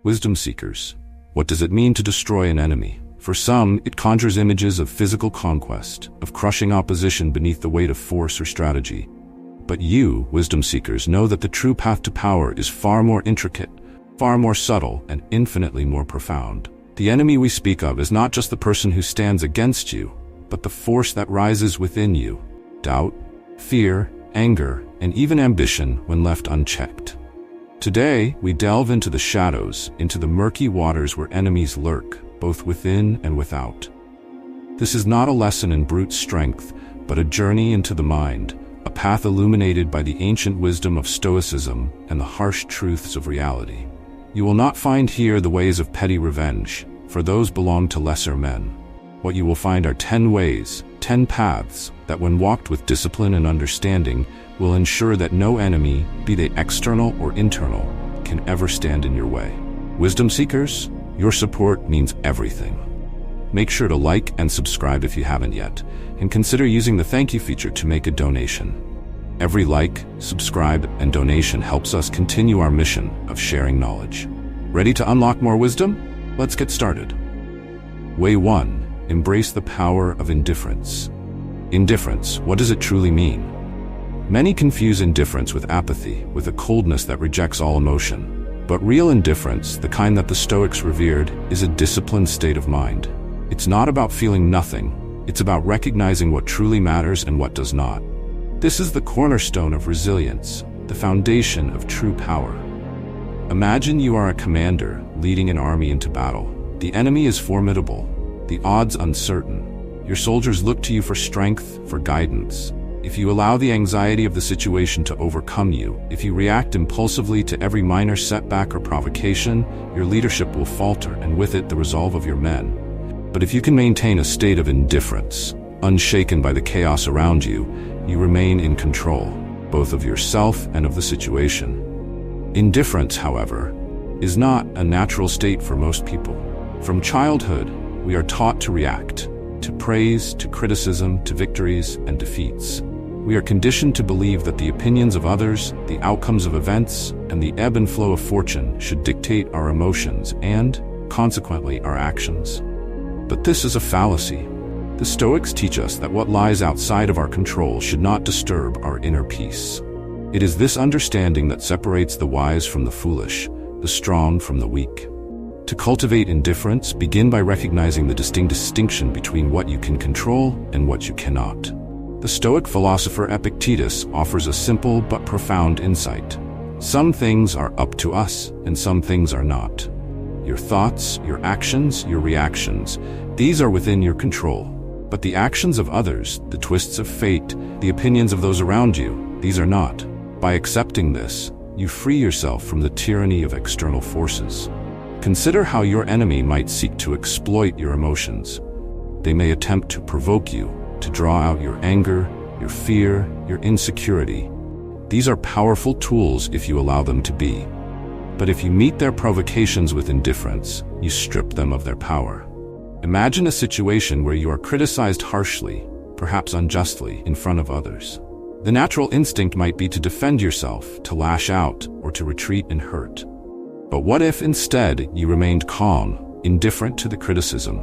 Wisdom seekers. What does it mean to destroy an enemy? For some, it conjures images of physical conquest, of crushing opposition beneath the weight of force or strategy. But you, wisdom seekers, know that the true path to power is far more intricate, far more subtle, and infinitely more profound. The enemy we speak of is not just the person who stands against you, but the force that rises within you. Doubt, fear, anger, and even ambition when left unchecked. Today, we delve into the shadows, into the murky waters where enemies lurk, both within and without. This is not a lesson in brute strength, but a journey into the mind, a path illuminated by the ancient wisdom of Stoicism and the harsh truths of reality. You will not find here the ways of petty revenge, for those belong to lesser men. What you will find are 10 ways, 10 paths, that when walked with discipline and understanding, will ensure that no enemy, be they external or internal, can ever stand in your way. Wisdom seekers, your support means everything. Make sure to like and subscribe if you haven't yet, and consider using the thank you feature to make a donation. Every like, subscribe, and donation helps us continue our mission of sharing knowledge. Ready to unlock more wisdom? Let's get started. Way 1. Embrace the power of indifference. Indifference, what does it truly mean? Many confuse indifference with apathy, with a coldness that rejects all emotion. But real indifference, the kind that the Stoics revered, is a disciplined state of mind. It's not about feeling nothing, it's about recognizing what truly matters and what does not. This is the cornerstone of resilience, the foundation of true power. Imagine you are a commander leading an army into battle. The enemy is formidable, the odds uncertain. Your soldiers look to you for strength, for guidance. If you allow the anxiety of the situation to overcome you, if you react impulsively to every minor setback or provocation, your leadership will falter, and with it the resolve of your men. But if you can maintain a state of indifference, unshaken by the chaos around you, you remain in control, both of yourself and of the situation. Indifference, however, is not a natural state for most people. From childhood, we are taught to react, to praise, to criticism, to victories and defeats. We are conditioned to believe that the opinions of others, the outcomes of events, and the ebb and flow of fortune should dictate our emotions and, consequently, our actions. But this is a fallacy. The Stoics teach us that what lies outside of our control should not disturb our inner peace. It is this understanding that separates the wise from the foolish, the strong from the weak. To cultivate indifference, begin by recognizing the distinct distinction between what you can control and what you cannot. The Stoic philosopher Epictetus offers a simple but profound insight. Some things are up to us, and some things are not. Your thoughts, your actions, your reactions, these are within your control. But the actions of others, the twists of fate, the opinions of those around you, these are not. By accepting this, you free yourself from the tyranny of external forces. Consider how your enemy might seek to exploit your emotions. They may attempt to provoke you, to draw out your anger, your fear, your insecurity. These are powerful tools if you allow them to be. But if you meet their provocations with indifference, you strip them of their power. Imagine a situation where you are criticized harshly, perhaps unjustly, in front of others. The natural instinct might be to defend yourself, to lash out, or to retreat in hurt. But what if instead you remained calm, indifferent to the criticism?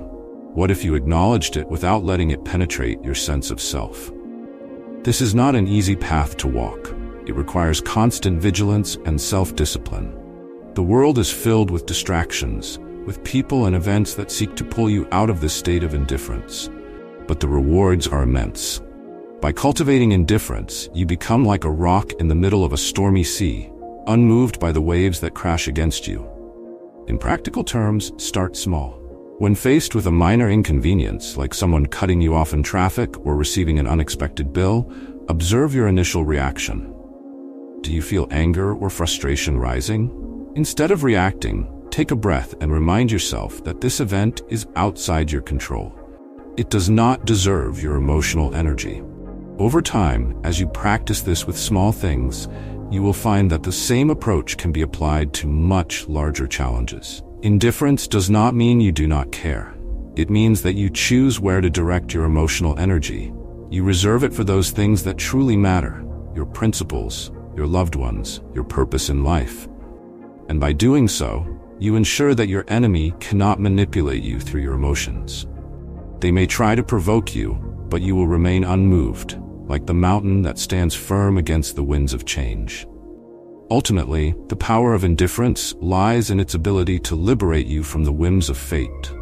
What if you acknowledged it without letting it penetrate your sense of self? This is not an easy path to walk. It requires constant vigilance and self-discipline. The world is filled with distractions, with people and events that seek to pull you out of this state of indifference. But the rewards are immense. By cultivating indifference, you become like a rock in the middle of a stormy sea, unmoved by the waves that crash against you. In practical terms, start small. When faced with a minor inconvenience, like someone cutting you off in traffic or receiving an unexpected bill, observe your initial reaction. Do you feel anger or frustration rising? Instead of reacting, take a breath and remind yourself that this event is outside your control. It does not deserve your emotional energy. Over time, as you practice this with small things, you will find that the same approach can be applied to much larger challenges. Indifference does not mean you do not care. It means that you choose where to direct your emotional energy. You reserve it for those things that truly matter, your principles, your loved ones, your purpose in life. And by doing so, You ensure that your enemy cannot manipulate you through your emotions. They may try to provoke you, but you will remain unmoved, like the mountain that stands firm against the winds of change. Ultimately, the power of indifference lies in its ability to liberate you from the whims of fate.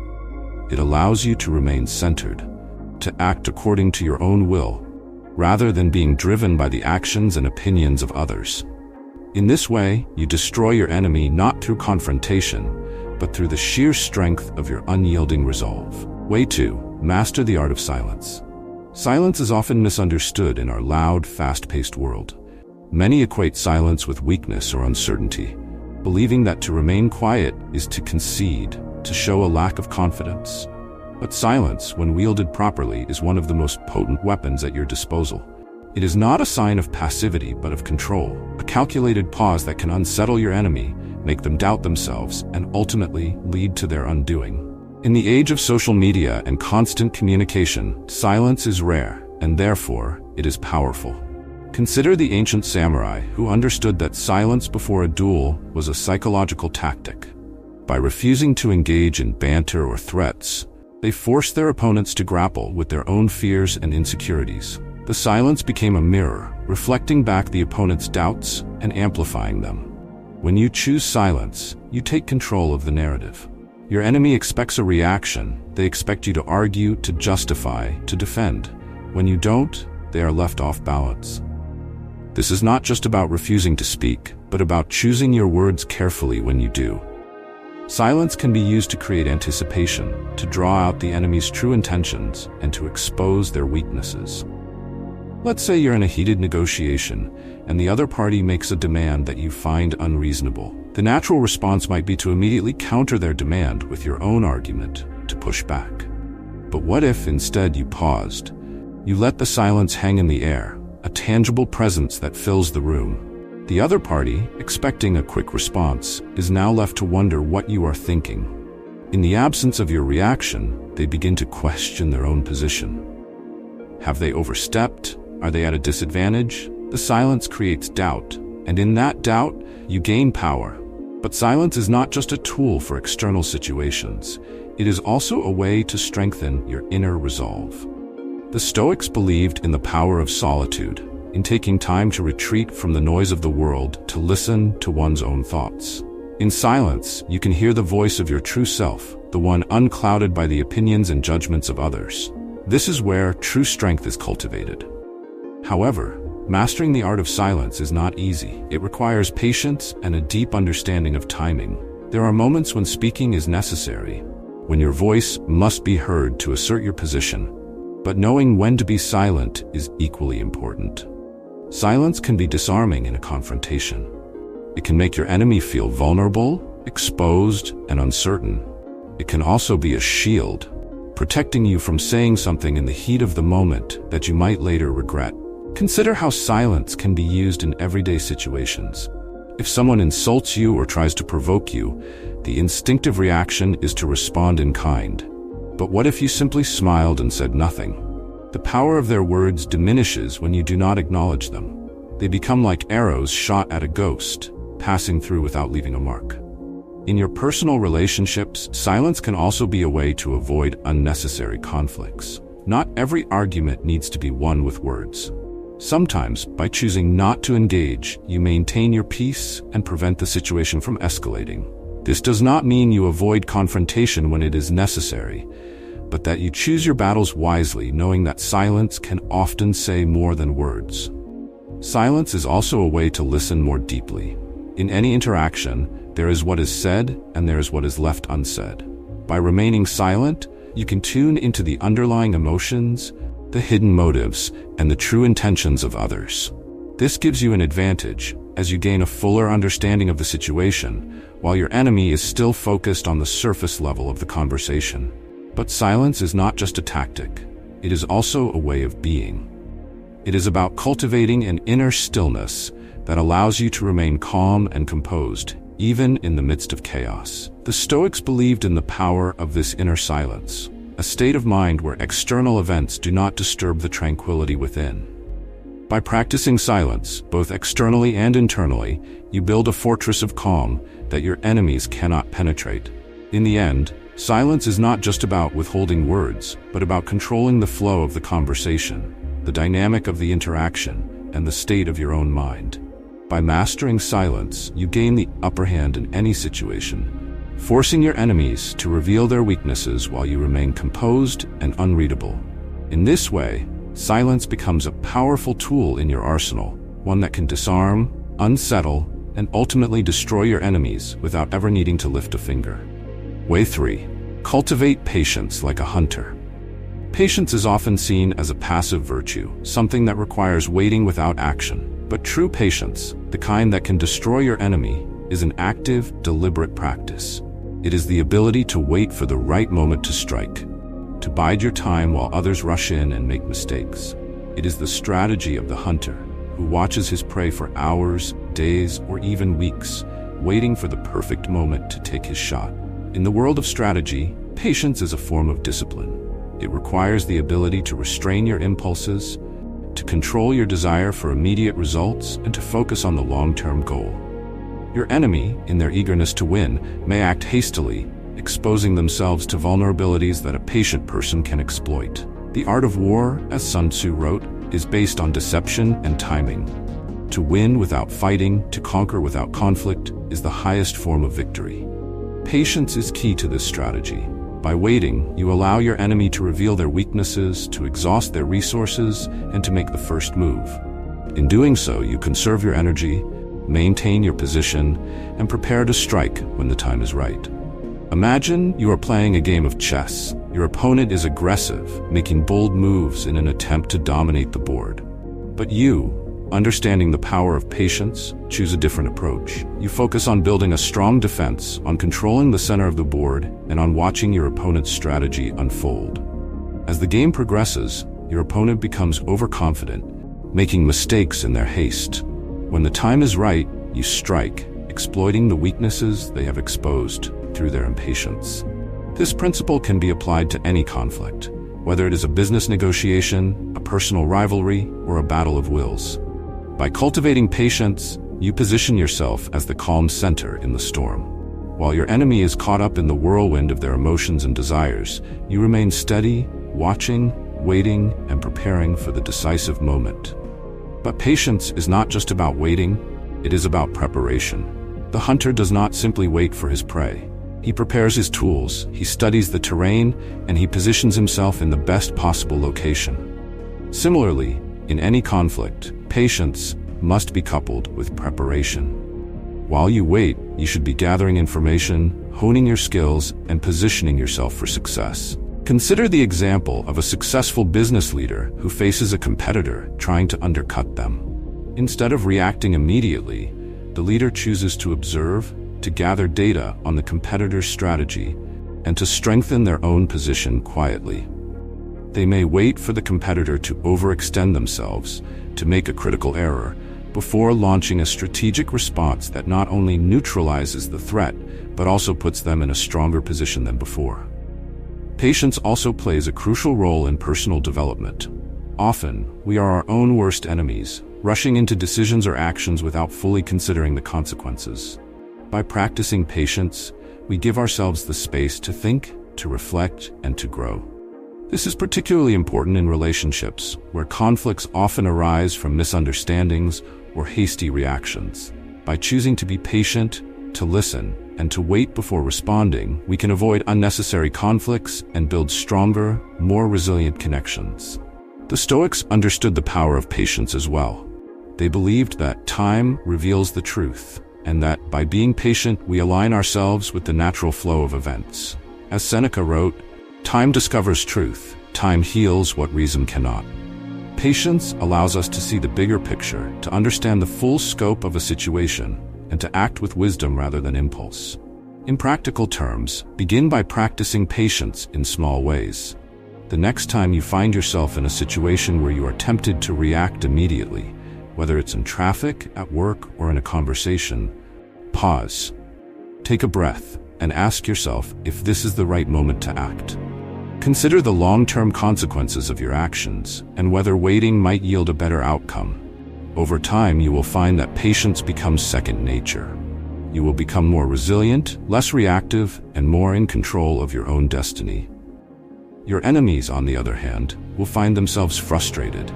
It allows you to remain centered, to act according to your own will, rather than being driven by the actions and opinions of others. In this way, you destroy your enemy not through confrontation, but through the sheer strength of your unyielding resolve. Way 2. Master the art of silence. Silence is often misunderstood in our loud, fast-paced world. Many equate silence with weakness or uncertainty, believing that to remain quiet is to concede, to show a lack of confidence. But silence, when wielded properly, is one of the most potent weapons at your disposal. It is not a sign of passivity, but of control, a calculated pause that can unsettle your enemy, make them doubt themselves, and ultimately lead to their undoing. In the age of social media and constant communication, silence is rare, and therefore, it is powerful. Consider the ancient samurai who understood that silence before a duel was a psychological tactic. By refusing to engage in banter or threats, they forced their opponents to grapple with their own fears and insecurities. The silence became a mirror, reflecting back the opponent's doubts and amplifying them. When you choose silence, you take control of the narrative. Your enemy expects a reaction. They expect you to argue, to justify, to defend. When you don't, they are left off balance. This is not just about refusing to speak, but about choosing your words carefully when you do. Silence can be used to create anticipation, to draw out the enemy's true intentions, and to expose their weaknesses. Let's say you're in a heated negotiation, and the other party makes a demand that you find unreasonable. The natural response might be to immediately counter their demand with your own argument, to push back. But what if instead you paused? You let the silence hang in the air, a tangible presence that fills the room. The other party, expecting a quick response, is now left to wonder what you are thinking. In the absence of your reaction, they begin to question their own position. Have they overstepped? Are they at a disadvantage? The silence creates doubt, and in that doubt, you gain power. But silence is not just a tool for external situations. It is also a way to strengthen your inner resolve. The Stoics believed in the power of solitude, in taking time to retreat from the noise of the world to listen to one's own thoughts. In silence, you can hear the voice of your true self, the one unclouded by the opinions and judgments of others. This is where true strength is cultivated. However, mastering the art of silence is not easy. It requires patience and a deep understanding of timing. There are moments when speaking is necessary, when your voice must be heard to assert your position, but knowing when to be silent is equally important. Silence can be disarming in a confrontation. It can make your enemy feel vulnerable, exposed, and uncertain. It can also be a shield, protecting you from saying something in the heat of the moment that you might later regret. Consider how silence can be used in everyday situations. If someone insults you or tries to provoke you, the instinctive reaction is to respond in kind. But what if you simply smiled and said nothing? The power of their words diminishes when you do not acknowledge them. They become like arrows shot at a ghost, passing through without leaving a mark. In your personal relationships, silence can also be a way to avoid unnecessary conflicts. Not every argument needs to be won with words. Sometimes, by choosing not to engage, you maintain your peace and prevent the situation from escalating. This does not mean you avoid confrontation when it is necessary, but that you choose your battles wisely, knowing that silence can often say more than words. Silence is also a way to listen more deeply. In any interaction, there is what is said and there is what is left unsaid. By remaining silent, you can tune into the underlying emotions, the hidden motives, and the true intentions of others. This gives you an advantage, as you gain a fuller understanding of the situation, while your enemy is still focused on the surface level of the conversation. But silence is not just a tactic. It is also a way of being. It is about cultivating an inner stillness that allows you to remain calm and composed, even in the midst of chaos. The Stoics believed in the power of this inner silence, a state of mind where external events do not disturb the tranquility within. By practicing silence, both externally and internally, you build a fortress of calm that your enemies cannot penetrate. In the end, silence is not just about withholding words, but about controlling the flow of the conversation, the dynamic of the interaction, and the state of your own mind. By mastering silence, you gain the upper hand in any situation, forcing your enemies to reveal their weaknesses while you remain composed and unreadable. In this way, silence becomes a powerful tool in your arsenal, one that can disarm, unsettle, and ultimately destroy your enemies without ever needing to lift a finger. Way 3. Cultivate patience like a hunter. Patience is often seen as a passive virtue, something that requires waiting without action. But true patience, the kind that can destroy your enemy, is an active, deliberate practice. It is the ability to wait for the right moment to strike, to bide your time while others rush in and make mistakes. It is the strategy of the hunter, who watches his prey for hours, days, or even weeks, waiting for the perfect moment to take his shot. In the world of strategy, patience is a form of discipline. It requires the ability to restrain your impulses, to control your desire for immediate results, and to focus on the long-term goal. Your enemy, in their eagerness to win, may act hastily, exposing themselves to vulnerabilities that a patient person can exploit. The art of war, as Sun Tzu wrote, is based on deception and timing. To win without fighting, to conquer without conflict, is the highest form of victory. Patience is key to this strategy. By waiting, you allow your enemy to reveal their weaknesses, to exhaust their resources, and to make the first move. In doing so, you conserve your energy, maintain your position, and prepare to strike when the time is right. Imagine you are playing a game of chess. Your opponent is aggressive, making bold moves in an attempt to dominate the board. But you, understanding the power of patience, choose a different approach. You focus on building a strong defense, on controlling the center of the board, and on watching your opponent's strategy unfold. As the game progresses, your opponent becomes overconfident, making mistakes in their haste. When the time is right, you strike, exploiting the weaknesses they have exposed through their impatience. This principle can be applied to any conflict, whether it is a business negotiation, a personal rivalry, or a battle of wills. By cultivating patience, you position yourself as the calm center in the storm. While your enemy is caught up in the whirlwind of their emotions and desires, you remain steady, watching, waiting, and preparing for the decisive moment. But patience is not just about waiting, it is about preparation. The hunter does not simply wait for his prey. He prepares his tools, he studies the terrain, and he positions himself in the best possible location. Similarly, in any conflict, patience must be coupled with preparation. While you wait, you should be gathering information, honing your skills, and positioning yourself for success. Consider the example of a successful business leader who faces a competitor trying to undercut them. Instead of reacting immediately, the leader chooses to observe, to gather data on the competitor's strategy, and to strengthen their own position quietly. They may wait for the competitor to overextend themselves, to make a critical error, before launching a strategic response that not only neutralizes the threat, but also puts them in a stronger position than before. Patience also plays a crucial role in personal development. Often, we are our own worst enemies, rushing into decisions or actions without fully considering the consequences. By practicing patience, we give ourselves the space to think, to reflect, and to grow. This is particularly important in relationships, where conflicts often arise from misunderstandings or hasty reactions. By choosing to be patient, to listen, and to wait before responding, we can avoid unnecessary conflicts and build stronger, more resilient connections. The Stoics understood the power of patience as well. They believed that time reveals the truth, and that by being patient, we align ourselves with the natural flow of events. As Seneca wrote, "Time discovers truth, time heals what reason cannot." Patience allows us to see the bigger picture, to understand the full scope of a situation, and to act with wisdom rather than impulse. In practical terms, begin by practicing patience in small ways. The next time you find yourself in a situation where you are tempted to react immediately, whether it's in traffic, at work, or in a conversation, pause. Take a breath and ask yourself if this is the right moment to act. Consider the long-term consequences of your actions and whether waiting might yield a better outcome. Over time, you will find that patience becomes second nature. You will become more resilient, less reactive, and more in control of your own destiny. Your enemies, on the other hand, will find themselves frustrated,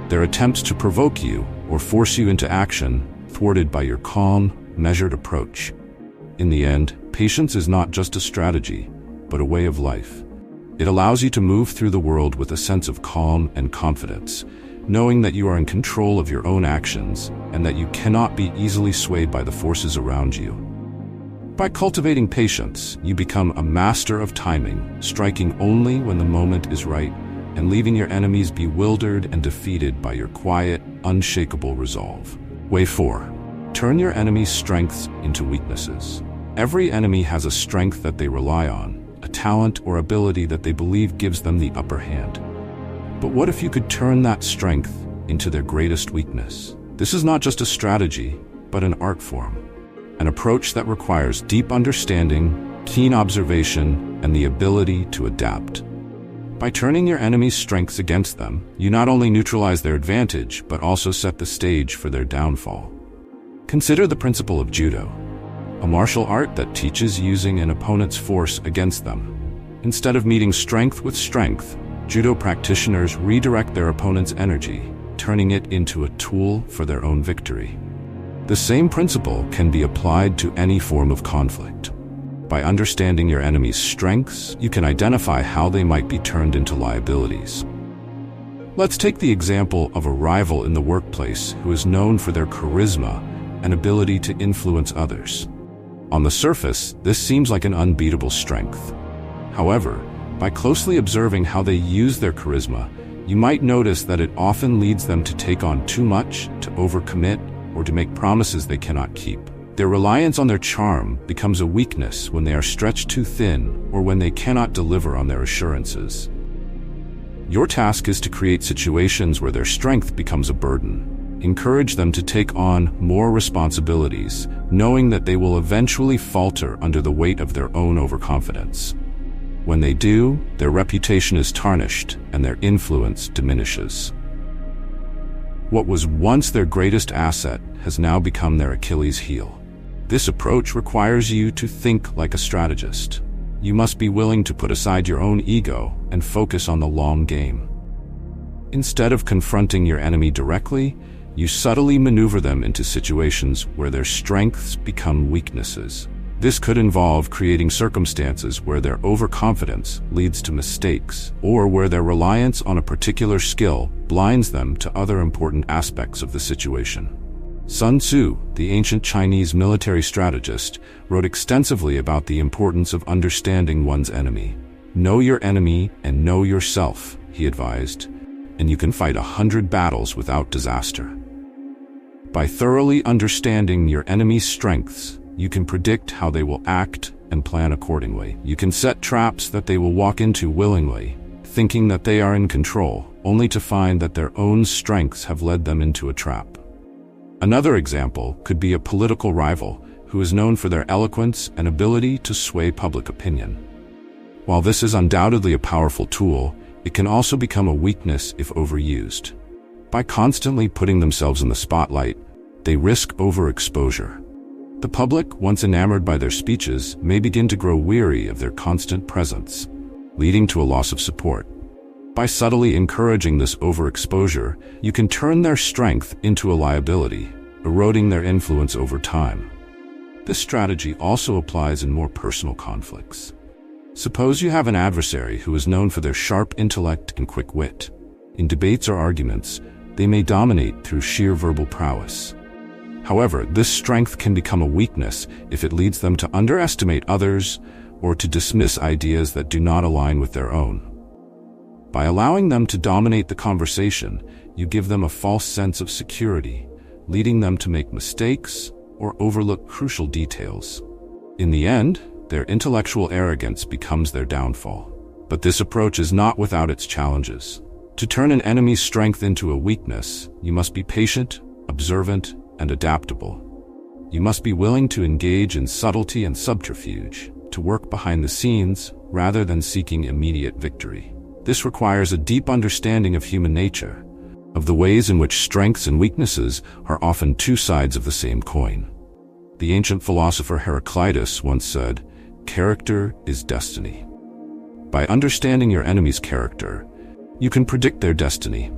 their attempts to provoke you or force you into action thwarted by your calm, measured approach. In the end, patience is not just a strategy, but a way of life. It allows you to move through the world with a sense of calm and confidence, knowing that you are in control of your own actions and that you cannot be easily swayed by the forces around you. By cultivating patience, you become a master of timing, striking only when the moment is right and leaving your enemies bewildered and defeated by your quiet, unshakable resolve. Way 4. Turn your enemy's strengths into weaknesses. Every enemy has a strength that they rely on, a talent or ability that they believe gives them the upper hand. But what if you could turn that strength into their greatest weakness? This is not just a strategy, but an art form, an approach that requires deep understanding, keen observation, and the ability to adapt. By turning your enemy's strengths against them, you not only neutralize their advantage, but also set the stage for their downfall. Consider the principle of judo, a martial art that teaches using an opponent's force against them. Instead of meeting strength with strength, judo practitioners redirect their opponent's energy, turning it into a tool for their own victory. The same principle can be applied to any form of conflict. By understanding your enemy's strengths, you can identify how they might be turned into liabilities. Let's take the example of a rival in the workplace who is known for their charisma and ability to influence others. On the surface, this seems like an unbeatable strength. However, by closely observing how they use their charisma, you might notice that it often leads them to take on too much, to overcommit, or to make promises they cannot keep. Their reliance on their charm becomes a weakness when they are stretched too thin or when they cannot deliver on their assurances. Your task is to create situations where their strength becomes a burden. Encourage them to take on more responsibilities, knowing that they will eventually falter under the weight of their own overconfidence. When they do, their reputation is tarnished and their influence diminishes. What was once their greatest asset has now become their Achilles heel. This approach requires you to think like a strategist. You must be willing to put aside your own ego and focus on the long game. Instead of confronting your enemy directly, you subtly maneuver them into situations where their strengths become weaknesses. This could involve creating circumstances where their overconfidence leads to mistakes, or where their reliance on a particular skill blinds them to other important aspects of the situation. Sun Tzu, the ancient Chinese military strategist, wrote extensively about the importance of understanding one's enemy. Know your enemy and know yourself, he advised, and you can fight 100 battles without disaster. By thoroughly understanding your enemy's strengths, you can predict how they will act and plan accordingly. You can set traps that they will walk into willingly, thinking that they are in control, only to find that their own strengths have led them into a trap. Another example could be a political rival who is known for their eloquence and ability to sway public opinion. While this is undoubtedly a powerful tool, it can also become a weakness if overused. By constantly putting themselves in the spotlight, they risk overexposure. The public, once enamored by their speeches, may begin to grow weary of their constant presence, leading to a loss of support. By subtly encouraging this overexposure, you can turn their strength into a liability, eroding their influence over time. This strategy also applies in more personal conflicts. Suppose you have an adversary who is known for their sharp intellect and quick wit. In debates or arguments, they may dominate through sheer verbal prowess. However, this strength can become a weakness if it leads them to underestimate others or to dismiss ideas that do not align with their own. By allowing them to dominate the conversation, you give them a false sense of security, leading them to make mistakes or overlook crucial details. In the end, their intellectual arrogance becomes their downfall. But this approach is not without its challenges. To turn an enemy's strength into a weakness, you must be patient, observant, and adaptable. You must be willing to engage in subtlety and subterfuge, to work behind the scenes rather than seeking immediate victory. This requires a deep understanding of human nature, of the ways in which strengths and weaknesses are often two sides of the same coin. The ancient philosopher Heraclitus once said, "Character is destiny." By understanding your enemy's character, you can predict their destiny.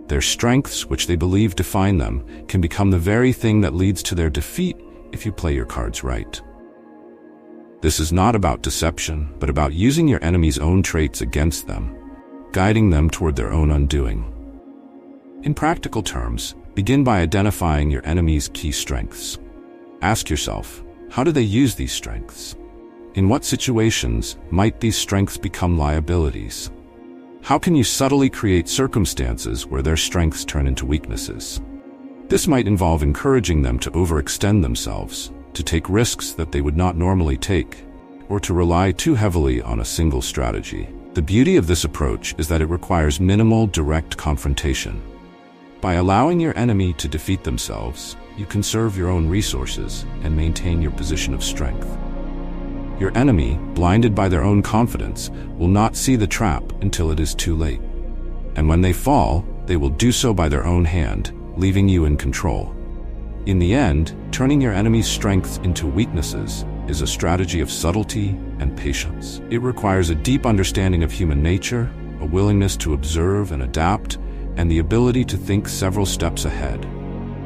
Their strengths, which they believe define them, can become the very thing that leads to their defeat if you play your cards right. This is not about deception, but about using your enemy's own traits against them, guiding them toward their own undoing. In practical terms, begin by identifying your enemy's key strengths. Ask yourself, how do they use these strengths? In what situations might these strengths become liabilities? How can you subtly create circumstances where their strengths turn into weaknesses? This might involve encouraging them to overextend themselves, to take risks that they would not normally take, or to rely too heavily on a single strategy. The beauty of this approach is that it requires minimal direct confrontation. By allowing your enemy to defeat themselves, you conserve your own resources and maintain your position of strength. Your enemy, blinded by their own confidence, will not see the trap until it is too late. And when they fall, they will do so by their own hand, leaving you in control. In the end, turning your enemy's strengths into weaknesses is a strategy of subtlety and patience. It requires a deep understanding of human nature, a willingness to observe and adapt, and the ability to think several steps ahead.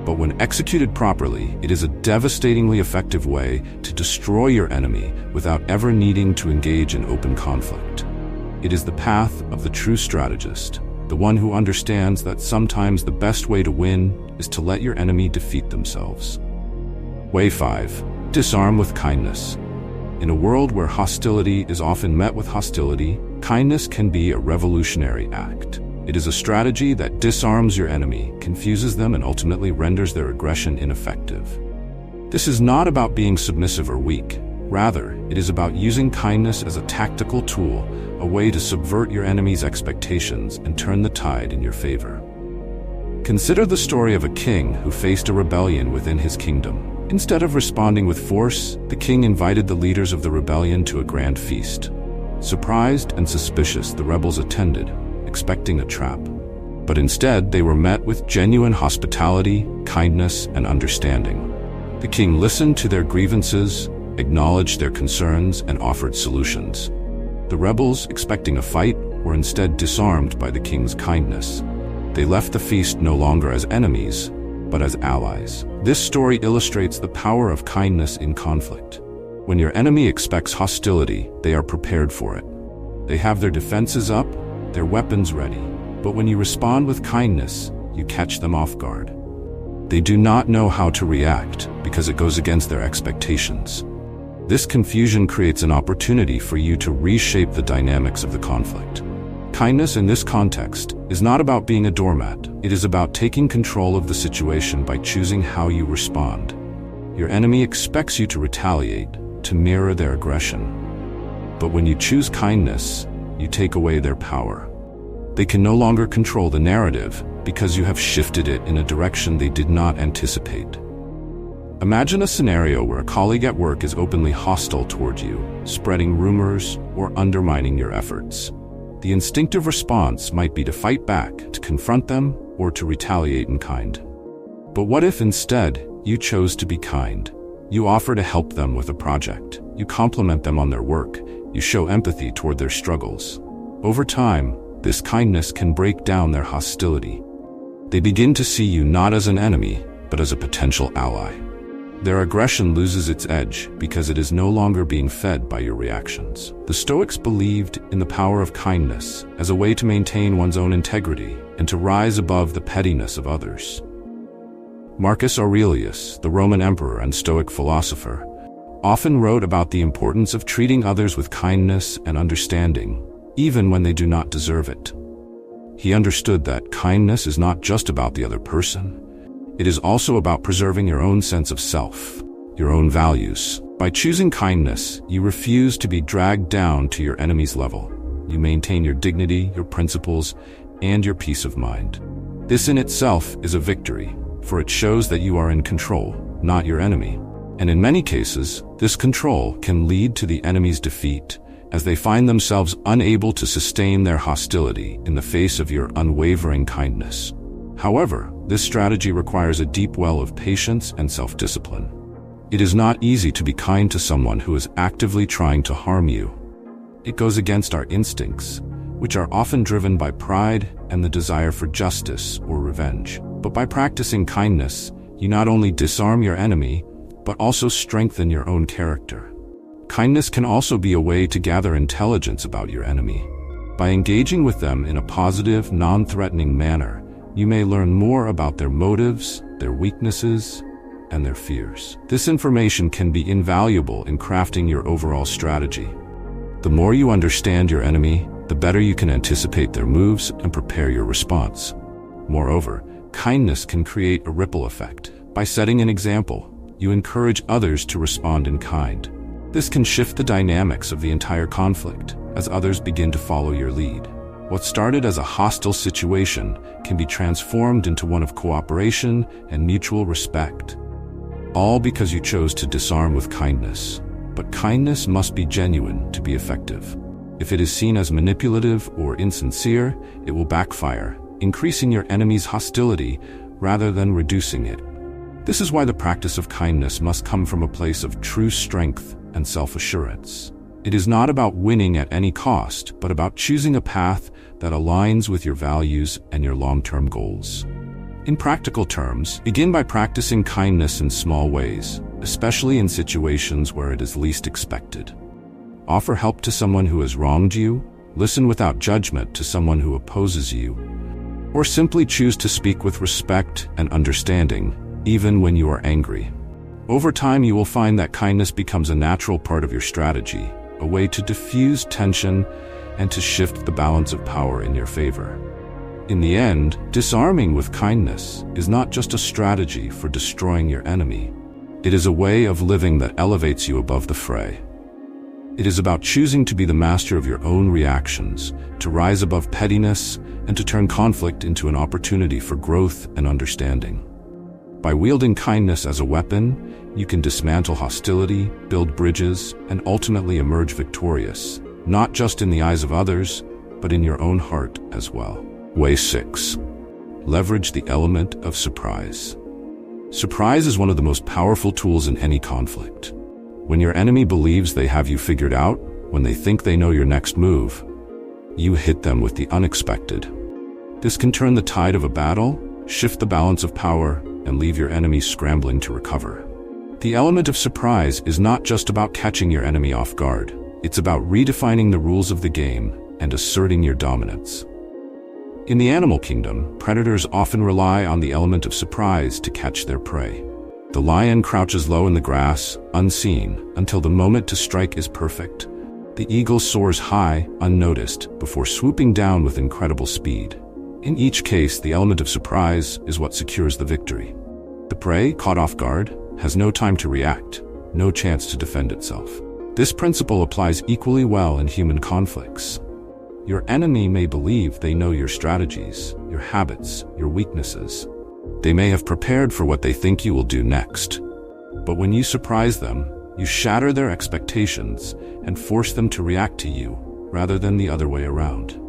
But when executed properly, it is a devastatingly effective way to destroy your enemy without ever needing to engage in open conflict. It is the path of the true strategist, the one who understands that sometimes the best way to win is to let your enemy defeat themselves. Way 5. Disarm with kindness. In a world where hostility is often met with hostility, kindness can be a revolutionary act. It is a strategy that disarms your enemy, confuses them, and ultimately renders their aggression ineffective. This is not about being submissive or weak. Rather, it is about using kindness as a tactical tool, a way to subvert your enemy's expectations and turn the tide in your favor. Consider the story of a king who faced a rebellion within his kingdom. Instead of responding with force, the king invited the leaders of the rebellion to a grand feast. Surprised and suspicious, the rebels attended, expecting a trap. But instead, they were met with genuine hospitality, kindness, and understanding. The king listened to their grievances, acknowledged their concerns, and offered solutions. The rebels, expecting a fight, were instead disarmed by the king's kindness. They left the feast no longer as enemies, but as allies. This story illustrates the power of kindness in conflict. When your enemy expects hostility, they are prepared for it. They have their defenses up, their weapons ready. But when you respond with kindness, you catch them off guard. They do not know how to react because it goes against their expectations. This confusion creates an opportunity for you to reshape the dynamics of the conflict. Kindness in this context is not about being a doormat. It is about taking control of the situation by choosing how you respond. Your enemy expects you to retaliate, to mirror their aggression. But when you choose kindness, you take away their power. They can no longer control the narrative because you have shifted it in a direction they did not anticipate. Imagine a scenario where a colleague at work is openly hostile toward you, spreading rumors or undermining your efforts. The instinctive response might be to fight back, to confront them, or to retaliate in kind. But what if instead you chose to be kind? You offer to help them with a project. You compliment them on their work. You show empathy toward their struggles. Over time, this kindness can break down their hostility. They begin to see you not as an enemy, but as a potential ally. Their aggression loses its edge because it is no longer being fed by your reactions. The Stoics believed in the power of kindness as a way to maintain one's own integrity and to rise above the pettiness of others. Marcus Aurelius, the Roman emperor and Stoic philosopher, often wrote about the importance of treating others with kindness and understanding, even when they do not deserve it. He understood that kindness is not just about the other person. It is also about preserving your own sense of self, your own values. By choosing kindness, you refuse to be dragged down to your enemy's level. You maintain your dignity, your principles, and your peace of mind. This in itself is a victory, for it shows that you are in control, not your enemy. And in many cases, this control can lead to the enemy's defeat as they find themselves unable to sustain their hostility in the face of your unwavering kindness. However, this strategy requires a deep well of patience and self-discipline. It is not easy to be kind to someone who is actively trying to harm you. It goes against our instincts, which are often driven by pride and the desire for justice or revenge. But by practicing kindness, you not only disarm your enemy, but also strengthen your own character. Kindness can also be a way to gather intelligence about your enemy. By engaging with them in a positive, non-threatening manner, you may learn more about their motives, their weaknesses, and their fears. This information can be invaluable in crafting your overall strategy. The more you understand your enemy, the better you can anticipate their moves and prepare your response. Moreover, kindness can create a ripple effect. By setting an example, you encourage others to respond in kind. This can shift the dynamics of the entire conflict as others begin to follow your lead. What started as a hostile situation can be transformed into one of cooperation and mutual respect, all because you chose to disarm with kindness. But kindness must be genuine to be effective. If it is seen as manipulative or insincere, it will backfire, increasing your enemy's hostility rather than reducing it. This is why the practice of kindness must come from a place of true strength and self-assurance. It is not about winning at any cost, but about choosing a path that aligns with your values and your long-term goals. In practical terms, begin by practicing kindness in small ways, especially in situations where it is least expected. Offer help to someone who has wronged you, listen without judgment to someone who opposes you, or simply choose to speak with respect and understanding, even when you are angry. Over time, you will find that kindness becomes a natural part of your strategy, a way to diffuse tension and to shift the balance of power in your favor. In the end, disarming with kindness is not just a strategy for destroying your enemy. It is a way of living that elevates you above the fray. It is about choosing to be the master of your own reactions, to rise above pettiness, and to turn conflict into an opportunity for growth and understanding. By wielding kindness as a weapon, you can dismantle hostility, build bridges, and ultimately emerge victorious, not just in the eyes of others, but in your own heart as well. Way 6. Leverage the element of surprise. Surprise is one of the most powerful tools in any conflict. When your enemy believes they have you figured out, when they think they know your next move, you hit them with the unexpected. This can turn the tide of a battle, shift the balance of power, and leave your enemy scrambling to recover. The element of surprise is not just about catching your enemy off guard. It's about redefining the rules of the game and asserting your dominance. In the animal kingdom, predators often rely on the element of surprise to catch their prey. The lion crouches low in the grass, unseen, until the moment to strike is perfect. The eagle soars high, unnoticed, before swooping down with incredible speed. In each case, the element of surprise is what secures the victory. The prey, caught off guard, has no time to react, no chance to defend itself. This principle applies equally well in human conflicts. Your enemy may believe they know your strategies, your habits, your weaknesses. They may have prepared for what they think you will do next. But when you surprise them, you shatter their expectations and force them to react to you, rather than the other way around.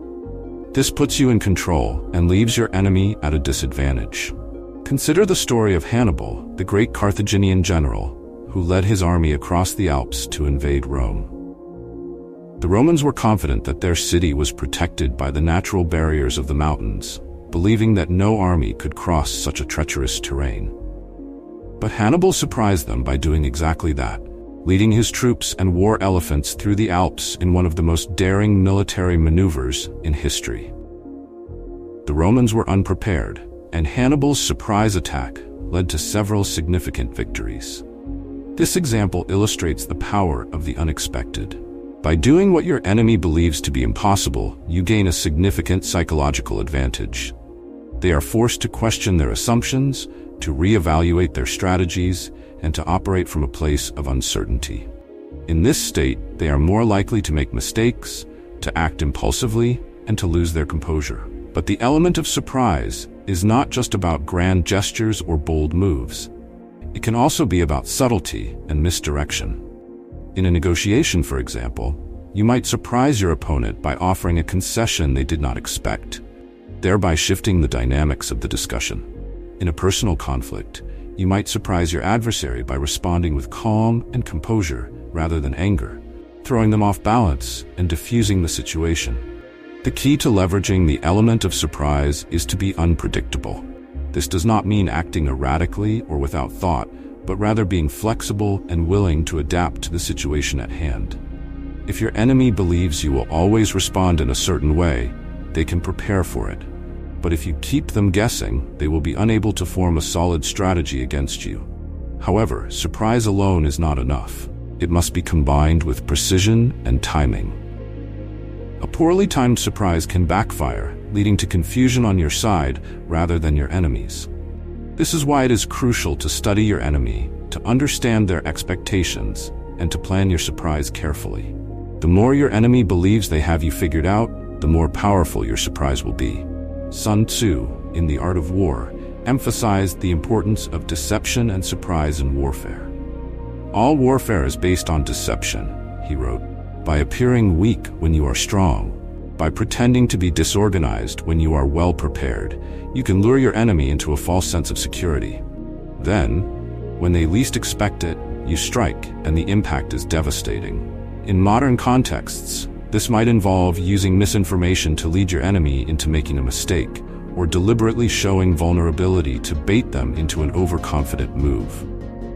This puts you in control and leaves your enemy at a disadvantage. Consider the story of Hannibal, the great Carthaginian general, who led his army across the Alps to invade Rome. The Romans were confident that their city was protected by the natural barriers of the mountains, believing that no army could cross such a treacherous terrain. But Hannibal surprised them by doing exactly that, leading his troops and war elephants through the Alps in one of the most daring military maneuvers in history. The Romans were unprepared, and Hannibal's surprise attack led to several significant victories. This example illustrates the power of the unexpected. By doing what your enemy believes to be impossible, you gain a significant psychological advantage. They are forced to question their assumptions, to reevaluate their strategies, and to operate from a place of uncertainty. In this state, they are more likely to make mistakes, to act impulsively, and to lose their composure. But the element of surprise is not just about grand gestures or bold moves. It can also be about subtlety and misdirection. In a negotiation, for example, you might surprise your opponent by offering a concession they did not expect, thereby shifting the dynamics of the discussion. In a personal conflict, you might surprise your adversary by responding with calm and composure rather than anger, throwing them off balance and diffusing the situation. The key to leveraging the element of surprise is to be unpredictable. This does not mean acting erratically or without thought, but rather being flexible and willing to adapt to the situation at hand. If your enemy believes you will always respond in a certain way, they can prepare for it. But if you keep them guessing, they will be unable to form a solid strategy against you. However, surprise alone is not enough. It must be combined with precision and timing. A poorly timed surprise can backfire, leading to confusion on your side rather than your enemy's. This is why it is crucial to study your enemy, to understand their expectations, and to plan your surprise carefully. The more your enemy believes they have you figured out, the more powerful your surprise will be. Sun Tzu, in The Art of War, emphasized the importance of deception and surprise in warfare. All warfare is based on deception, he wrote, by appearing weak when you are strong. By pretending to be disorganized when you are well prepared, you can lure your enemy into a false sense of security. Then, when they least expect it, you strike, and the impact is devastating. In modern contexts, this might involve using misinformation to lead your enemy into making a mistake, or deliberately showing vulnerability to bait them into an overconfident move.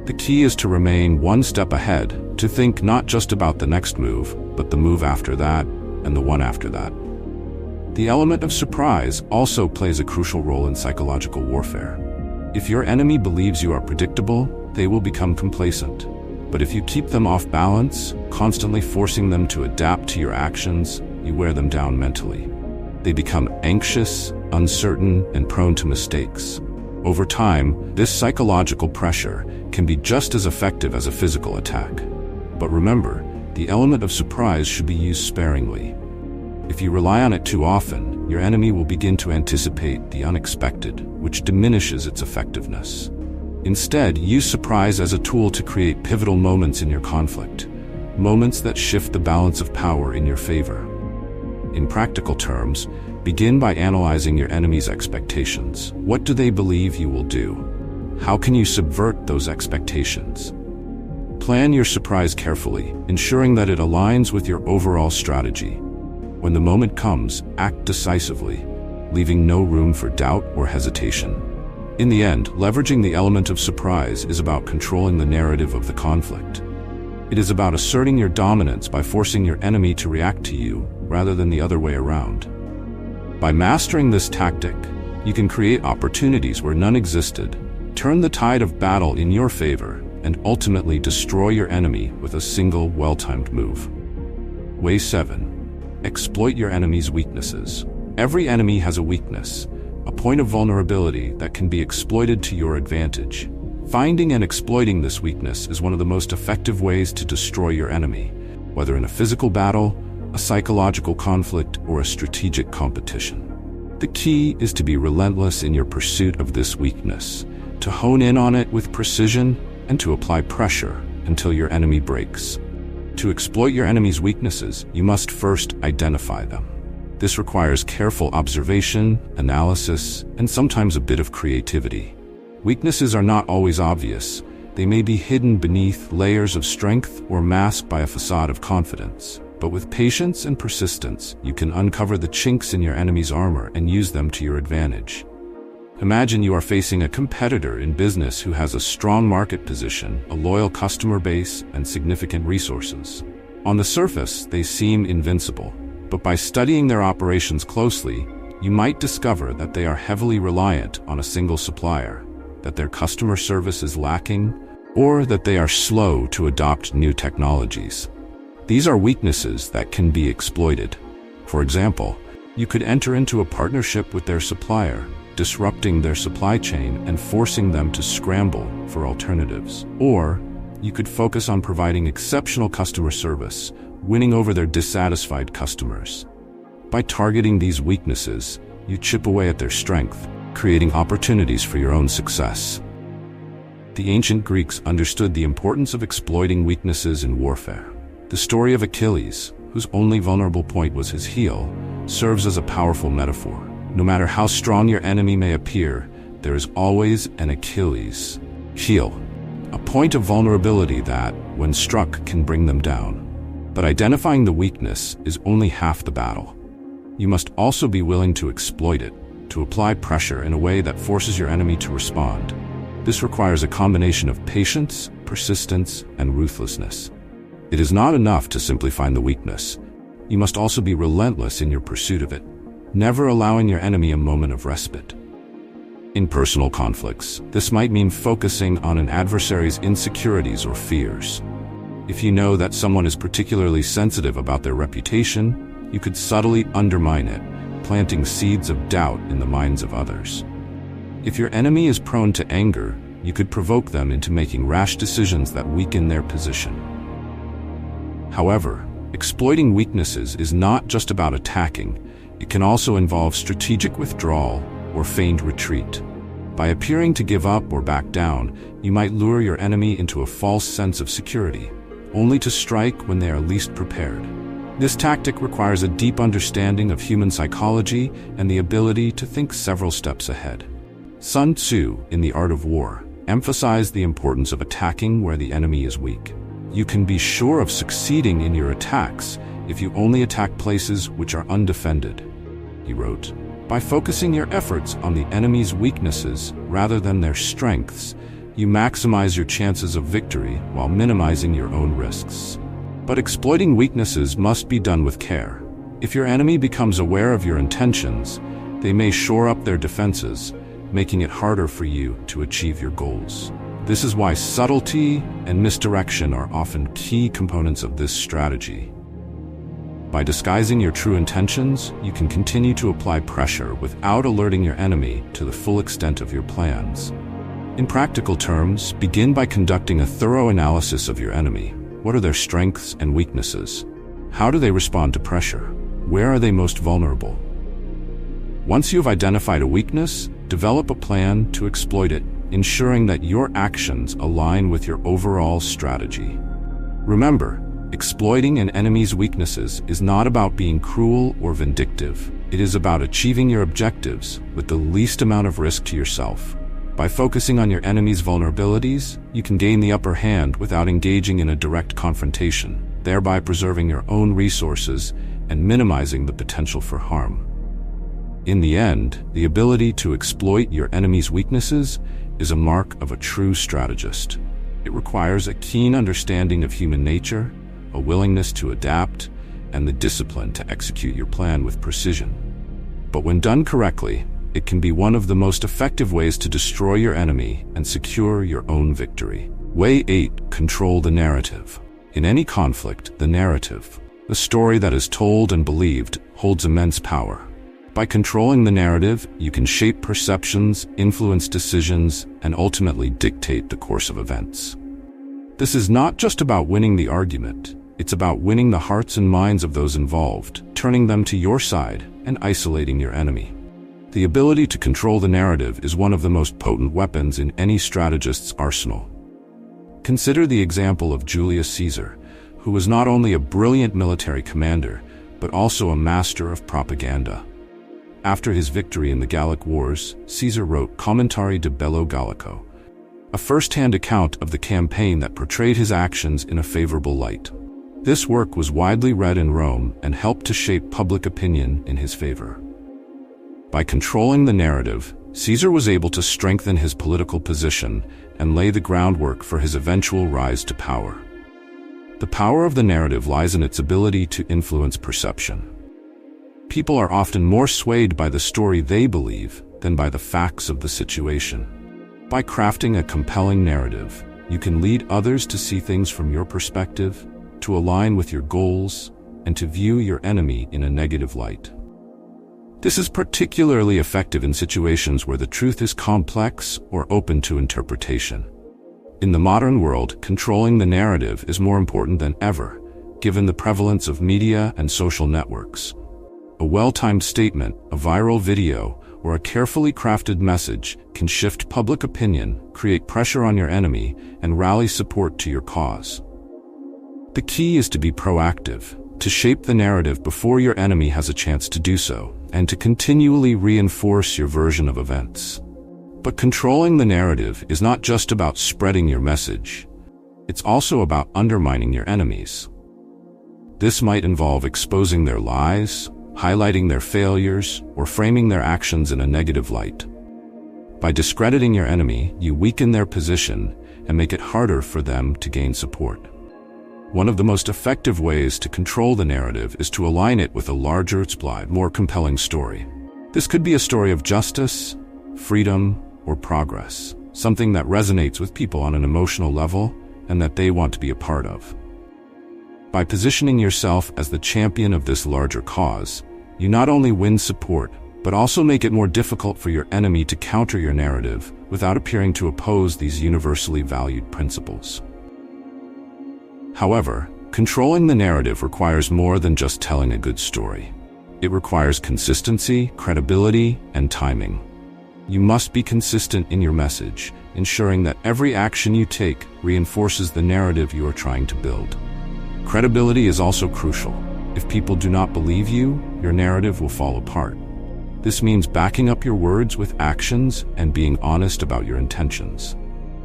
The key is to remain one step ahead, to think not just about the next move, but the move after that, and the one after that. The element of surprise also plays a crucial role in psychological warfare. If your enemy believes you are predictable, they will become complacent. But if you keep them off balance, constantly forcing them to adapt to your actions, you wear them down mentally. They become anxious, uncertain, and prone to mistakes. Over time, this psychological pressure can be just as effective as a physical attack. But remember, the element of surprise should be used sparingly. If you rely on it too often, your enemy will begin to anticipate the unexpected, which diminishes its effectiveness. Instead, use surprise as a tool to create pivotal moments in your conflict, moments that shift the balance of power in your favor. In practical terms, begin by analyzing your enemy's expectations. What do they believe you will do? How can you subvert those expectations? Plan your surprise carefully, ensuring that it aligns with your overall strategy. When the moment comes, act decisively, leaving no room for doubt or hesitation. In the end, leveraging the element of surprise is about controlling the narrative of the conflict. It is about asserting your dominance by forcing your enemy to react to you, rather than the other way around. By mastering this tactic, you can create opportunities where none existed, turn the tide of battle in your favor, and ultimately destroy your enemy with a single well-timed move. Way 7. Exploit your enemy's weaknesses. Every enemy has a weakness, a point of vulnerability that can be exploited to your advantage. Finding and exploiting this weakness is one of the most effective ways to destroy your enemy, whether in a physical battle, a psychological conflict, or a strategic competition. The key is to be relentless in your pursuit of this weakness, to hone in on it with precision, and to apply pressure until your enemy breaks. To exploit your enemy's weaknesses, you must first identify them. This requires careful observation, analysis, and sometimes a bit of creativity. Weaknesses are not always obvious. They may be hidden beneath layers of strength or masked by a facade of confidence. But with patience and persistence, you can uncover the chinks in your enemy's armor and use them to your advantage. Imagine you are facing a competitor in business who has a strong market position, a loyal customer base, and significant resources. On the surface, they seem invincible. But by studying their operations closely, you might discover that they are heavily reliant on a single supplier, that their customer service is lacking, or that they are slow to adopt new technologies. These are weaknesses that can be exploited. For example, you could enter into a partnership with their supplier, disrupting their supply chain and forcing them to scramble for alternatives. Or, you could focus on providing exceptional customer service, winning over their dissatisfied customers. By targeting these weaknesses, you chip away at their strength, creating opportunities for your own success. The ancient Greeks understood the importance of exploiting weaknesses in warfare. The story of Achilles, whose only vulnerable point was his heel, serves as a powerful metaphor. No matter how strong your enemy may appear, there is always an Achilles heel, a point of vulnerability that, when struck, can bring them down. But identifying the weakness is only half the battle. You must also be willing to exploit it, to apply pressure in a way that forces your enemy to respond. This requires a combination of patience, persistence, and ruthlessness. It is not enough to simply find the weakness. You must also be relentless in your pursuit of it, never allowing your enemy a moment of respite. In personal conflicts, this might mean focusing on an adversary's insecurities or fears. If you know that someone is particularly sensitive about their reputation, you could subtly undermine it, planting seeds of doubt in the minds of others. If your enemy is prone to anger, you could provoke them into making rash decisions that weaken their position. However, exploiting weaknesses is not just about attacking. It can also involve strategic withdrawal or feigned retreat. By appearing to give up or back down, you might lure your enemy into a false sense of security, only to strike when they are least prepared. This tactic requires a deep understanding of human psychology and the ability to think several steps ahead. Sun Tzu, in The Art of War, emphasized the importance of attacking where the enemy is weak. You can be sure of succeeding in your attacks if you only attack places which are undefended, he wrote. By focusing your efforts on the enemy's weaknesses rather than their strengths, you maximize your chances of victory while minimizing your own risks. But exploiting weaknesses must be done with care. If your enemy becomes aware of your intentions, they may shore up their defenses, making it harder for you to achieve your goals. This is why subtlety and misdirection are often key components of this strategy. By disguising your true intentions, you can continue to apply pressure without alerting your enemy to the full extent of your plans. In practical terms, begin by conducting a thorough analysis of your enemy. What are their strengths and weaknesses? How do they respond to pressure? Where are they most vulnerable? Once you have identified a weakness, develop a plan to exploit it, ensuring that your actions align with your overall strategy. Remember, exploiting an enemy's weaknesses is not about being cruel or vindictive. It is about achieving your objectives with the least amount of risk to yourself. By focusing on your enemy's vulnerabilities, you can gain the upper hand without engaging in a direct confrontation, thereby preserving your own resources and minimizing the potential for harm. In the end, the ability to exploit your enemy's weaknesses is a mark of a true strategist. It requires a keen understanding of human nature, a willingness to adapt, and the discipline to execute your plan with precision. But when done correctly, it can be one of the most effective ways to destroy your enemy and secure your own victory. Way 8. Control the narrative. In any conflict, the narrative, the story that is told and believed, holds immense power. By controlling the narrative, you can shape perceptions, influence decisions, and ultimately dictate the course of events. This is not just about winning the argument. It's about winning the hearts and minds of those involved, turning them to your side, and isolating your enemy. The ability to control the narrative is one of the most potent weapons in any strategist's arsenal. Consider the example of Julius Caesar, who was not only a brilliant military commander, but also a master of propaganda. After his victory in the Gallic Wars, Caesar wrote Commentari de Bello Gallico, a first-hand account of the campaign that portrayed his actions in a favorable light. This work was widely read in Rome and helped to shape public opinion in his favor. By controlling the narrative, Caesar was able to strengthen his political position and lay the groundwork for his eventual rise to power. The power of the narrative lies in its ability to influence perception. People are often more swayed by the story they believe than by the facts of the situation. By crafting a compelling narrative, you can lead others to see things from your perspective, to align with your goals, and to view your enemy in a negative light. This is particularly effective in situations where the truth is complex or open to interpretation. In the modern world, controlling the narrative is more important than ever, given the prevalence of media and social networks. A well-timed statement, a viral video, or a carefully crafted message can shift public opinion, create pressure on your enemy, and rally support to your cause. The key is to be proactive, to shape the narrative before your enemy has a chance to do so, and to continually reinforce your version of events. But controlling the narrative is not just about spreading your message. It's also about undermining your enemies. This might involve exposing their lies, highlighting their failures, or framing their actions in a negative light. By discrediting your enemy, you weaken their position and make it harder for them to gain support. One of the most effective ways to control the narrative is to align it with a larger, more compelling story. This could be a story of justice, freedom, or progress, something that resonates with people on an emotional level and that they want to be a part of. By positioning yourself as the champion of this larger cause, you not only win support, but also make it more difficult for your enemy to counter your narrative without appearing to oppose these universally valued principles. However, controlling the narrative requires more than just telling a good story. It requires consistency, credibility, and timing. You must be consistent in your message, ensuring that every action you take reinforces the narrative you are trying to build. Credibility is also crucial. If people do not believe you, your narrative will fall apart. This means backing up your words with actions and being honest about your intentions.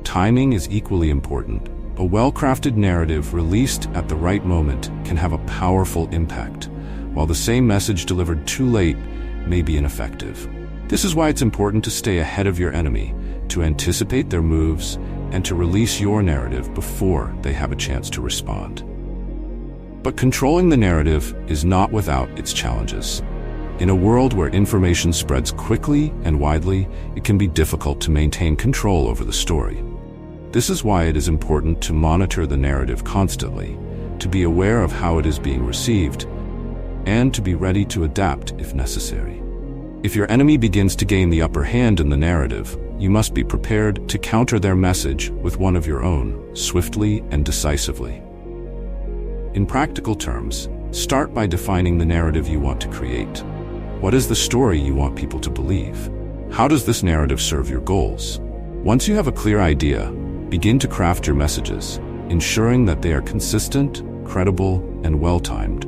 Timing is equally important. A well-crafted narrative released at the right moment can have a powerful impact, while the same message delivered too late may be ineffective. This is why it's important to stay ahead of your enemy, to anticipate their moves, and to release your narrative before they have a chance to respond. But controlling the narrative is not without its challenges. In a world where information spreads quickly and widely, it can be difficult to maintain control over the story. This is why it is important to monitor the narrative constantly, to be aware of how it is being received, and to be ready to adapt if necessary. If your enemy begins to gain the upper hand in the narrative, you must be prepared to counter their message with one of your own, swiftly and decisively. In practical terms, start by defining the narrative you want to create. What is the story you want people to believe? How does this narrative serve your goals? Once you have a clear idea, begin to craft your messages, ensuring that they are consistent, credible, and well-timed.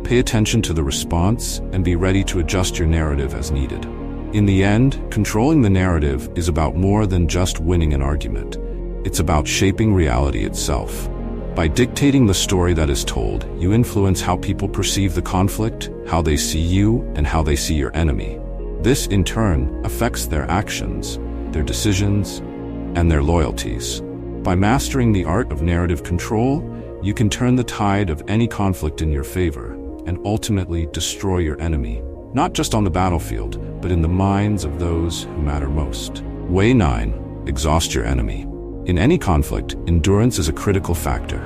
Pay attention to the response and be ready to adjust your narrative as needed. In the end, controlling the narrative is about more than just winning an argument. It's about shaping reality itself. By dictating the story that is told, you influence how people perceive the conflict, how they see you, and how they see your enemy. This, in turn, affects their actions, their decisions, and their loyalties. By mastering the art of narrative control, you can turn the tide of any conflict in your favor and ultimately destroy your enemy, not just on the battlefield, but in the minds of those who matter most. Way 9. Exhaust your enemy. In any conflict, endurance is a critical factor.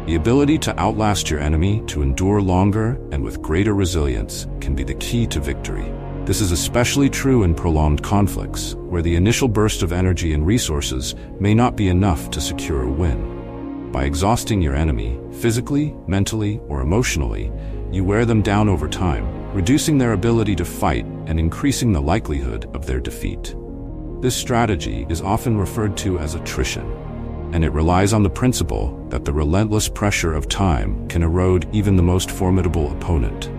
The ability to outlast your enemy, to endure longer and with greater resilience, can be the key to victory. This is especially true in prolonged conflicts, where the initial burst of energy and resources may not be enough to secure a win. By exhausting your enemy, physically, mentally, or emotionally, you wear them down over time, reducing their ability to fight and increasing the likelihood of their defeat. This strategy is often referred to as attrition, and it relies on the principle that the relentless pressure of time can erode even the most formidable opponent.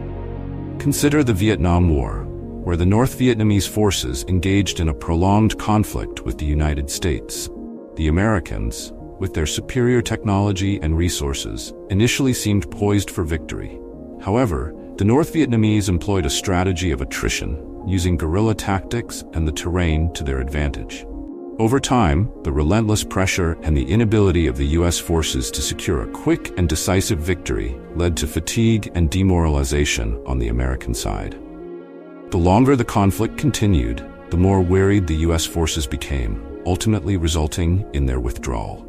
Consider the Vietnam War, where the North Vietnamese forces engaged in a prolonged conflict with the United States. The Americans, with their superior technology and resources, initially seemed poised for victory. However, the North Vietnamese employed a strategy of attrition, using guerrilla tactics and the terrain to their advantage. Over time, the relentless pressure and the inability of the U.S. forces to secure a quick and decisive victory led to fatigue and demoralization on the American side. The longer the conflict continued, the more wearied the U.S. forces became, ultimately resulting in their withdrawal.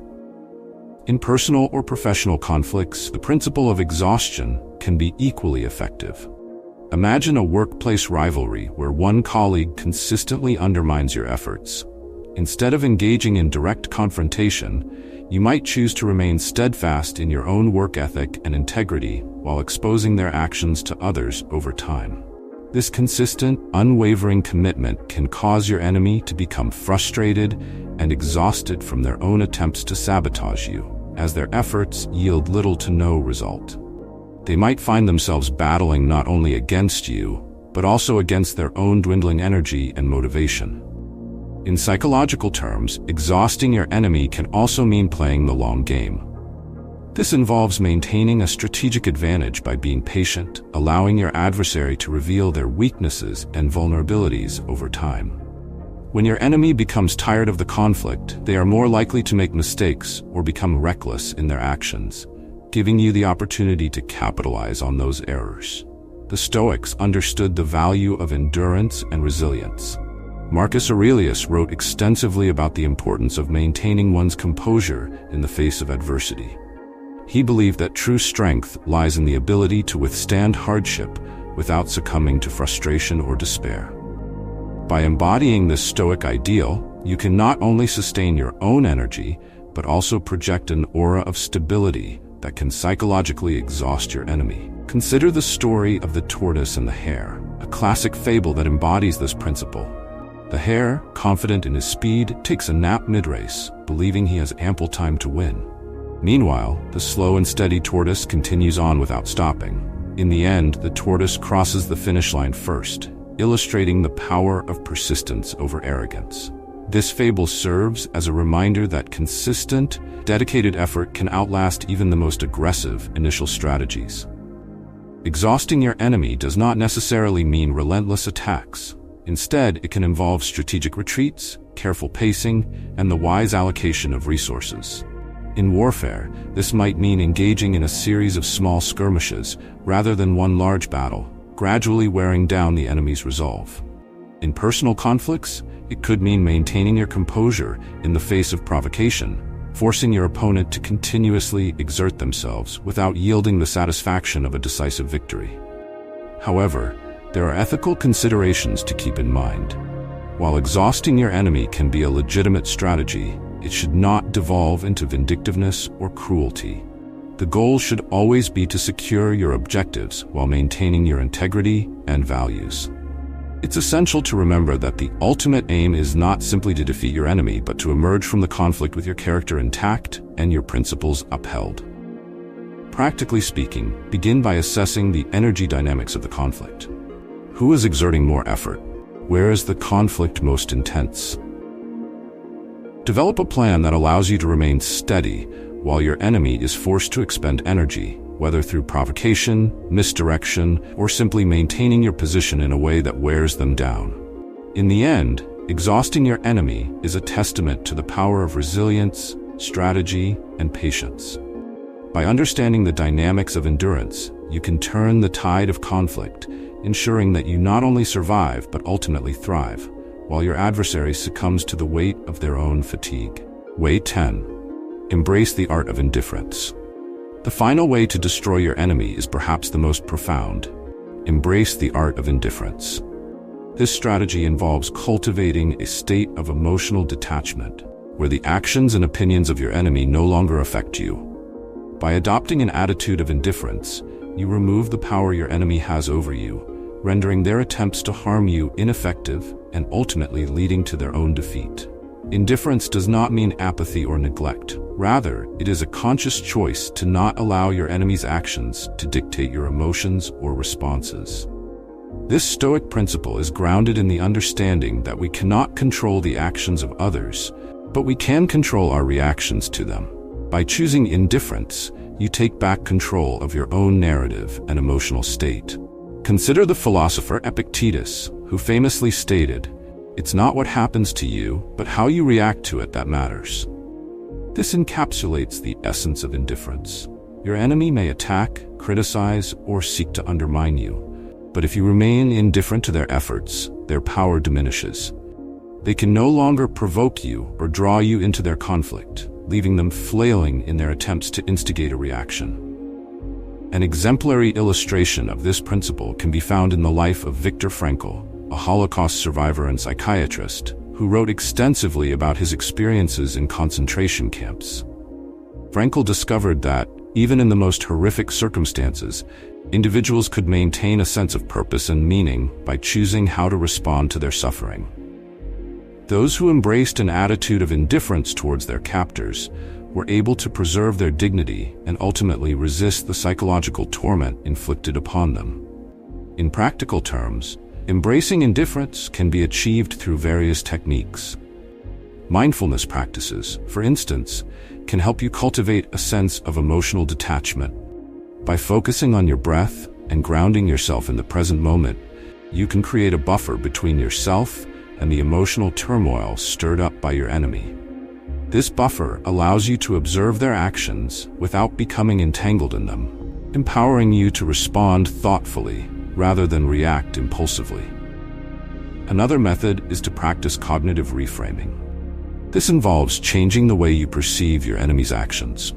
In personal or professional conflicts, the principle of exhaustion can be equally effective. Imagine a workplace rivalry where one colleague consistently undermines your efforts. Instead of engaging in direct confrontation, you might choose to remain steadfast in your own work ethic and integrity while exposing their actions to others over time. This consistent, unwavering commitment can cause your enemy to become frustrated and exhausted from their own attempts to sabotage you, as their efforts yield little to no result. they might find themselves battling not only against you, but also against their own dwindling energy and motivation. In psychological terms, exhausting your enemy can also mean playing the long game. This involves maintaining a strategic advantage by being patient, allowing your adversary to reveal their weaknesses and vulnerabilities over time. When your enemy becomes tired of the conflict, they are more likely to make mistakes or become reckless in their actions, giving you the opportunity to capitalize on those errors. The Stoics understood the value of endurance and resilience. Marcus Aurelius wrote extensively about the importance of maintaining one's composure in the face of adversity. He believed that true strength lies in the ability to withstand hardship without succumbing to frustration or despair. By embodying this Stoic ideal, you can not only sustain your own energy, but also project an aura of stability that can psychologically exhaust your enemy. Consider the story of the tortoise and the hare, a classic fable that embodies this principle. The hare, confident in his speed, takes a nap mid-race, believing he has ample time to win. Meanwhile, the slow and steady tortoise continues on without stopping. In the end, the tortoise crosses the finish line first, illustrating the power of persistence over arrogance. This fable serves as a reminder that consistent, dedicated effort can outlast even the most aggressive initial strategies. Exhausting your enemy does not necessarily mean relentless attacks. Instead, it can involve strategic retreats, careful pacing, and the wise allocation of resources. In warfare, this might mean engaging in a series of small skirmishes rather than one large battle, gradually wearing down the enemy's resolve. In personal conflicts, it could mean maintaining your composure in the face of provocation, forcing your opponent to continuously exert themselves without yielding the satisfaction of a decisive victory. However, there are ethical considerations to keep in mind. While exhausting your enemy can be a legitimate strategy, it should not devolve into vindictiveness or cruelty. The goal should always be to secure your objectives while maintaining your integrity and values. It's essential to remember that the ultimate aim is not simply to defeat your enemy, but to emerge from the conflict with your character intact and your principles upheld. Practically speaking, begin by assessing the energy dynamics of the conflict. Who is exerting more effort? Where is the conflict most intense? Develop a plan that allows you to remain steady while your enemy is forced to expend energy, whether through provocation, misdirection, or simply maintaining your position in a way that wears them down. In the end, exhausting your enemy is a testament to the power of resilience, strategy, and patience. By understanding the dynamics of endurance, you can turn the tide of conflict, ensuring that you not only survive but ultimately thrive, while your adversary succumbs to the weight of their own fatigue. Way 10. Embrace the art of indifference. The final way to destroy your enemy is perhaps the most profound. Embrace the art of indifference. This strategy involves cultivating a state of emotional detachment, where the actions and opinions of your enemy no longer affect you. By adopting an attitude of indifference, you remove the power your enemy has over you, rendering their attempts to harm you ineffective and ultimately leading to their own defeat. Indifference does not mean apathy or neglect. Rather, it is a conscious choice to not allow your enemy's actions to dictate your emotions or responses. This Stoic principle is grounded in the understanding that we cannot control the actions of others, but we can control our reactions to them. By choosing indifference, you take back control of your own narrative and emotional state. Consider the philosopher Epictetus, who famously stated, "It's not what happens to you, but how you react to it that matters." This encapsulates the essence of indifference. Your enemy may attack, criticize, or seek to undermine you, but if you remain indifferent to their efforts, their power diminishes. They can no longer provoke you or draw you into their conflict, leaving them flailing in their attempts to instigate a reaction. An exemplary illustration of this principle can be found in the life of Viktor Frankl, a Holocaust survivor and psychiatrist, who wrote extensively about his experiences in concentration camps. Frankl discovered that, even in the most horrific circumstances, individuals could maintain a sense of purpose and meaning by choosing how to respond to their suffering. Those who embraced an attitude of indifference towards their captors were able to preserve their dignity and ultimately resist the psychological torment inflicted upon them. In practical terms, embracing indifference can be achieved through various techniques. Mindfulness practices, for instance, can help you cultivate a sense of emotional detachment. By focusing on your breath and grounding yourself in the present moment, you can create a buffer between yourself and the emotional turmoil stirred up by your enemy. This buffer allows you to observe their actions without becoming entangled in them, empowering you to respond thoughtfully rather than react impulsively. Another method is to practice cognitive reframing. This involves changing the way you perceive your enemy's actions.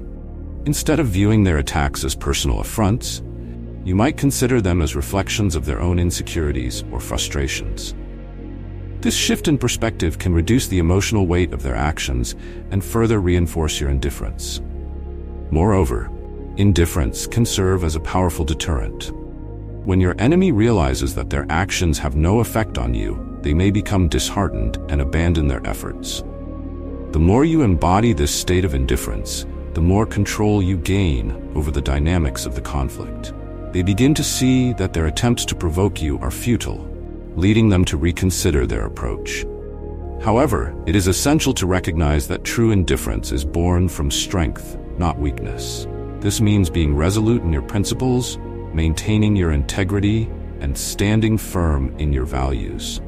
Instead of viewing their attacks as personal affronts, you might consider them as reflections of their own insecurities or frustrations. This shift in perspective can reduce the emotional weight of their actions and further reinforce your indifference. Moreover, indifference can serve as a powerful deterrent. When your enemy realizes that their actions have no effect on you, they may become disheartened and abandon their efforts. The more you embody this state of indifference, the more control you gain over the dynamics of the conflict. They begin to see that their attempts to provoke you are futile, leading them to reconsider their approach. However, it is essential to recognize that true indifference is born from strength, not weakness. This means being resolute in your principles, maintaining your integrity, and standing firm in your values.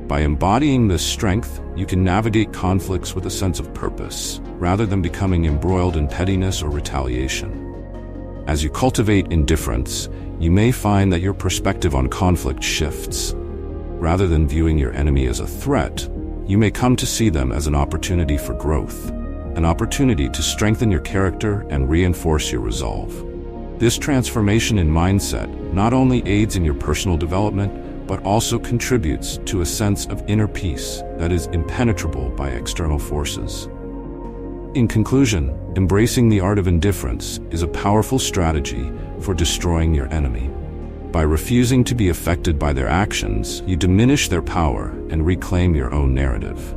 By embodying this strength, you can navigate conflicts with a sense of purpose, rather than becoming embroiled in pettiness or retaliation. As you cultivate indifference, you may find that your perspective on conflict shifts. Rather than viewing your enemy as a threat, you may come to see them as an opportunity for growth, an opportunity to strengthen your character and reinforce your resolve. This transformation in mindset not only aids in your personal development, but also contributes to a sense of inner peace that is impenetrable by external forces. In conclusion, embracing the art of indifference is a powerful strategy for destroying your enemy. By refusing to be affected by their actions, you diminish their power and reclaim your own narrative.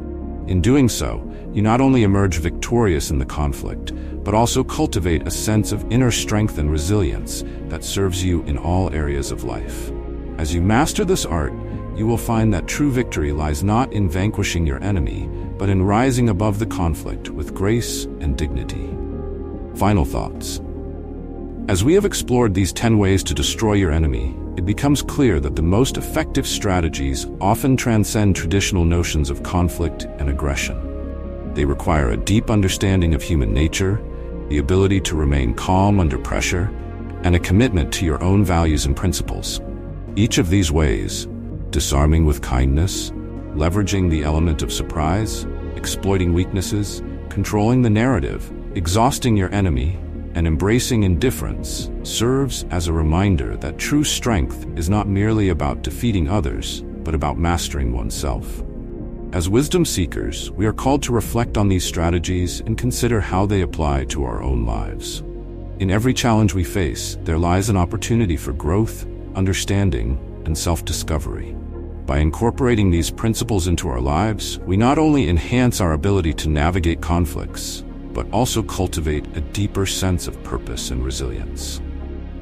In doing so, you not only emerge victorious in the conflict, but also cultivate a sense of inner strength and resilience that serves you in all areas of life. As you master this art, you will find that true victory lies not in vanquishing your enemy, but in rising above the conflict with grace and dignity. Final thoughts. As we have explored these 10 ways to destroy your enemy, it becomes clear that the most effective strategies often transcend traditional notions of conflict and aggression. They require a deep understanding of human nature, the ability to remain calm under pressure, and a commitment to your own values and principles. Each of these ways, disarming with kindness, leveraging the element of surprise, exploiting weaknesses, controlling the narrative, exhausting your enemy, and embracing indifference, serves as a reminder that true strength is not merely about defeating others, but about mastering oneself. As wisdom seekers, we are called to reflect on these strategies and consider how they apply to our own lives. In every challenge we face, there lies an opportunity for growth, understanding, and self-discovery. By incorporating these principles into our lives, we not only enhance our ability to navigate conflicts, but also cultivate a deeper sense of purpose and resilience.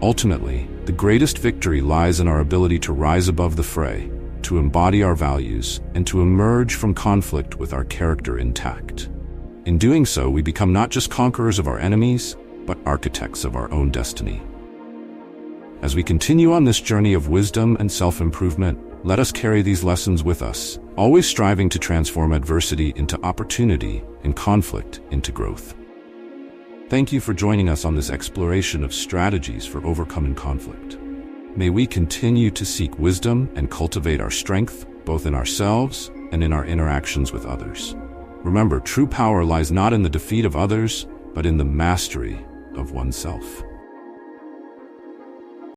Ultimately, the greatest victory lies in our ability to rise above the fray, to embody our values, and to emerge from conflict with our character intact. In doing so, we become not just conquerors of our enemies, but architects of our own destiny. As we continue on this journey of wisdom and self-improvement, let us carry these lessons with us, always striving to transform adversity into opportunity and conflict into growth. Thank you for joining us on this exploration of strategies for overcoming conflict. May we continue to seek wisdom and cultivate our strength, both in ourselves and in our interactions with others. Remember, true power lies not in the defeat of others, but in the mastery of oneself.